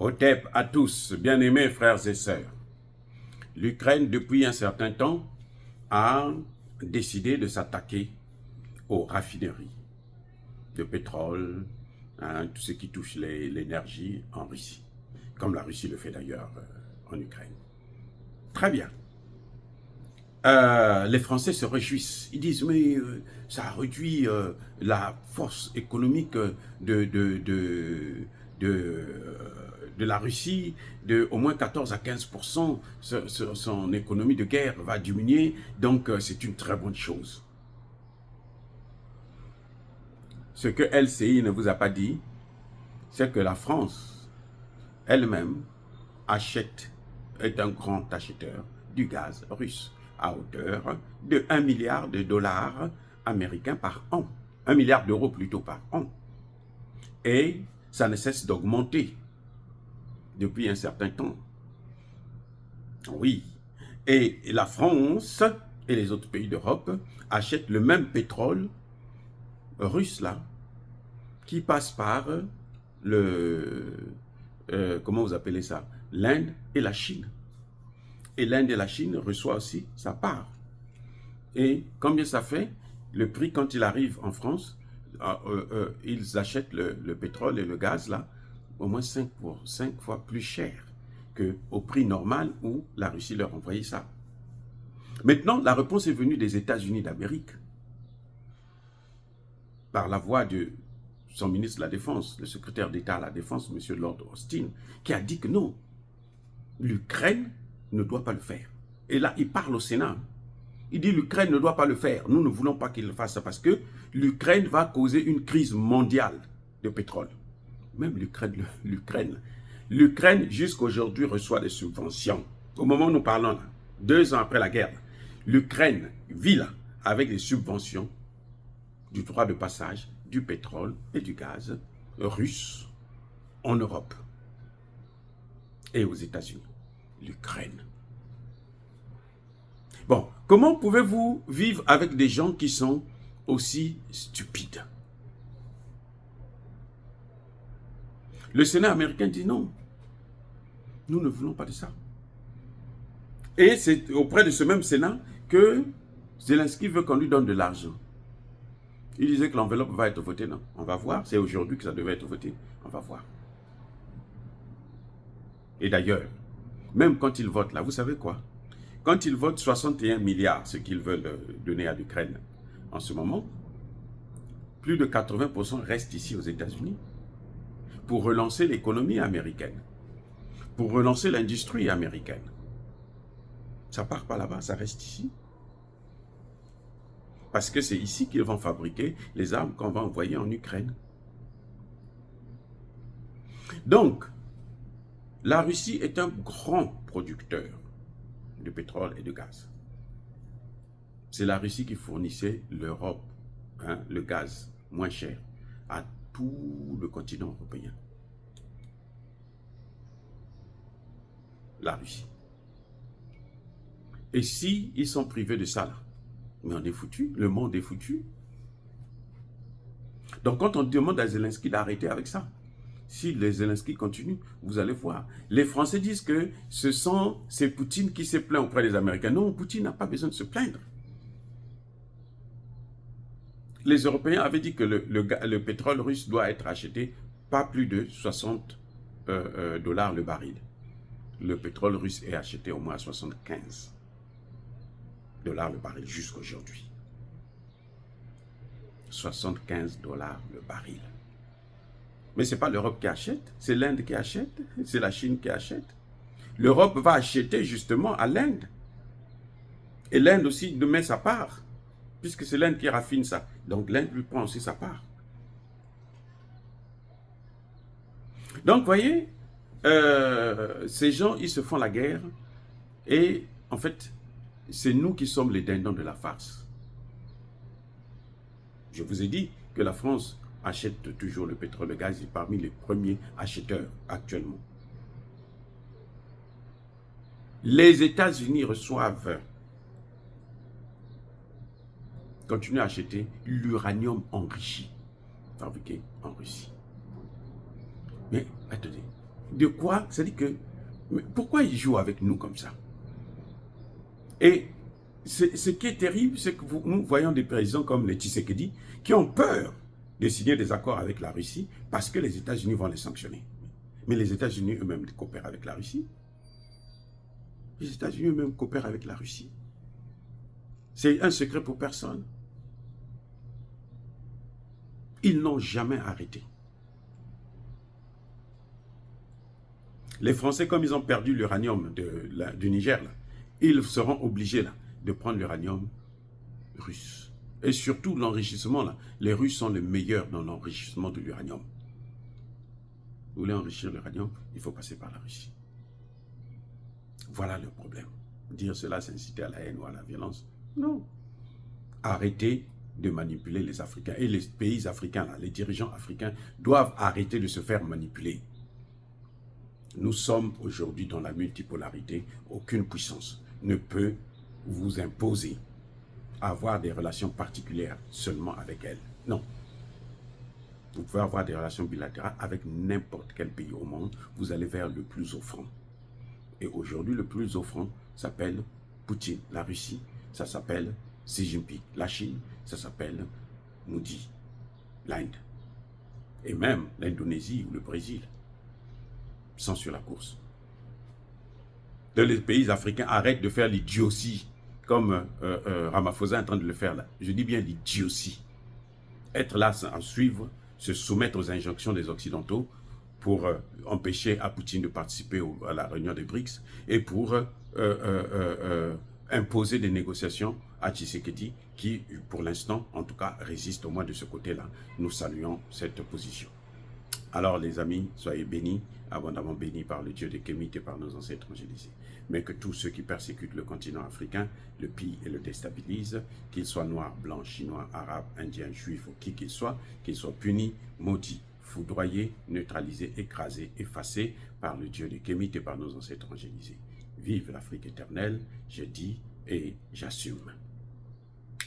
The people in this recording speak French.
Otep à tous, bien-aimés frères et sœurs. L'Ukraine, depuis un certain temps, a décidé de s'attaquer aux raffineries de pétrole, tout ce qui touche l'énergie en Russie, comme la Russie le fait d'ailleurs en Ukraine. Très bien. Les Français se réjouissent. Ils disent, mais ça a réduit la force économique de, de la Russie de au moins 14 à 15%. Son économie de guerre va diminuer, donc c'est une très bonne chose. Ce que LCI ne vous a pas dit, c'est que la France elle-même est un grand acheteur du gaz russe à hauteur de 1 milliard de dollars américains par an. 1 milliard d'euros plutôt par an. Et ça ne cesse d'augmenter depuis un certain temps. Oui. Et la France et les autres pays d'Europe achètent le même pétrole russe là, qui passe par comment vous appelez ça? L'Inde et la Chine. Et l'Inde et la Chine reçoivent aussi sa part. Et combien ça fait? Le prix quand il arrive en France, ils achètent le pétrole et le gaz là, au moins 5 fois plus cher qu'au prix normal où la Russie leur envoyait ça. Maintenant, la réponse est venue des États-Unis d'Amérique, par la voix de son ministre de la Défense, le secrétaire d'État à la Défense, M. Lord Austin, qui a dit que non, l'Ukraine ne doit pas le faire. Et là, il parle au Sénat. Il dit l'Ukraine ne doit pas le faire. Nous ne voulons pas qu'il le fasse parce que l'Ukraine va causer une crise mondiale de pétrole. Même l'Ukraine jusqu'à aujourd'hui reçoit des subventions. Au moment où nous parlons, là, 2 ans après la guerre, l'Ukraine vit là avec des subventions du droit de passage du pétrole et du gaz russe en Europe et aux États-Unis. L'Ukraine. Bon, comment pouvez-vous vivre avec des gens qui sont aussi stupides? Le Sénat américain dit non. Nous ne voulons pas de ça. Et c'est auprès de ce même Sénat que Zelensky veut qu'on lui donne de l'argent. Il disait que l'enveloppe va être votée, non? On va voir. C'est aujourd'hui que ça devait être voté. On va voir. Et d'ailleurs, même quand ils votent là, vous savez quoi? Quand ils votent 61 milliards, ce qu'ils veulent donner à l'Ukraine en ce moment, plus de 80% restent ici aux États-Unis pour relancer l'économie américaine, pour relancer l'industrie américaine. Ça part pas là-bas, ça reste ici. Parce que c'est ici qu'ils vont fabriquer les armes qu'on va envoyer en Ukraine. Donc, la Russie est un grand producteur de pétrole et de gaz. C'est la Russie qui fournissait l'Europe, le gaz moins cher, à tout le continent européen. La Russie. Et si ils sont privés de ça là, mais on est foutu, le monde est foutu. Donc quand on demande à Zelensky d'arrêter avec ça, si les Zelensky continuent, vous allez voir. Les Français disent que c'est Poutine qui s'est plaint auprès des Américains. Non, Poutine n'a pas besoin de se plaindre. Les Européens avaient dit que le pétrole russe doit être acheté pas plus de 60 dollars le baril. Le pétrole russe est acheté au moins à 75 dollars le baril jusqu'à aujourd'hui. 75 dollars le baril. Mais ce n'est pas l'Europe qui achète, c'est l'Inde qui achète, c'est la Chine qui achète. L'Europe va acheter justement à l'Inde. Et l'Inde aussi met sa part, puisque c'est l'Inde qui raffine ça. Donc l'Inde lui prend aussi sa part. Donc, vous voyez, ces gens, ils se font la guerre. Et en fait, c'est nous qui sommes les dindons de la farce. Je vous ai dit que la France achète toujours le pétrole et le gaz, est parmi les premiers acheteurs actuellement. Les États-Unis continuent à acheter l'uranium enrichi, fabriqué en Russie. Mais attendez, de quoi, c'est-à-dire que, mais pourquoi ils jouent avec nous comme ça? Et ce qui est terrible, c'est que nous voyons des présidents comme les Tshisekedi qui ont peur de signer des accords avec la Russie parce que les États-Unis vont les sanctionner. Mais les États-Unis eux-mêmes coopèrent avec la Russie. Les États-Unis eux-mêmes coopèrent avec la Russie. C'est un secret pour personne. Ils n'ont jamais arrêté. Les Français, comme ils ont perdu l'uranium du Niger, là, ils seront obligés là, de prendre l'uranium russe. Et surtout l'enrichissement, là, les Russes sont les meilleurs dans l'enrichissement de l'uranium. Vous voulez enrichir l'uranium, il faut passer par la Russie. Voilà le problème. Dire cela, c'est inciter à la haine ou à la violence. Non. Arrêtez de manipuler les Africains. Et les pays africains, là, les dirigeants africains, doivent arrêter de se faire manipuler. Nous sommes aujourd'hui dans la multipolarité. Aucune puissance ne peut vous imposer avoir des relations particulières seulement avec elle. Non. Vous pouvez avoir des relations bilatérales avec n'importe quel pays au monde. Vous allez vers le plus offrant. Et aujourd'hui, le plus offrant s'appelle Poutine, la Russie. Ça s'appelle Xi Jinping, la Chine. Ça s'appelle Modi, l'Inde. Et même l'Indonésie ou le Brésil sont sur la course. Les pays africains arrêtent de faire l'idiotie comme Ramaphosa est en train de le faire là. Je dis bien l'idiotie. Être là à suivre, se soumettre aux injonctions des Occidentaux pour empêcher à Poutine de participer à la réunion des BRICS et pour imposer des négociations à Tshisekedi qui, pour l'instant, en tout cas, résiste au moins de ce côté-là. Nous saluons cette position. Alors les amis, soyez bénis, abondamment bénis par le Dieu des Kémites et par nos ancêtres évangélisés. Mais que tous ceux qui persécutent le continent africain le pillent et le déstabilisent, qu'ils soient noirs, blancs, chinois, arabes, indiens, juifs ou qui qu'ils soient punis, maudits, foudroyés, neutralisés, écrasés, effacés par le Dieu des Kémites et par nos ancêtres évangélisés. Vive l'Afrique éternelle, je dis et j'assume.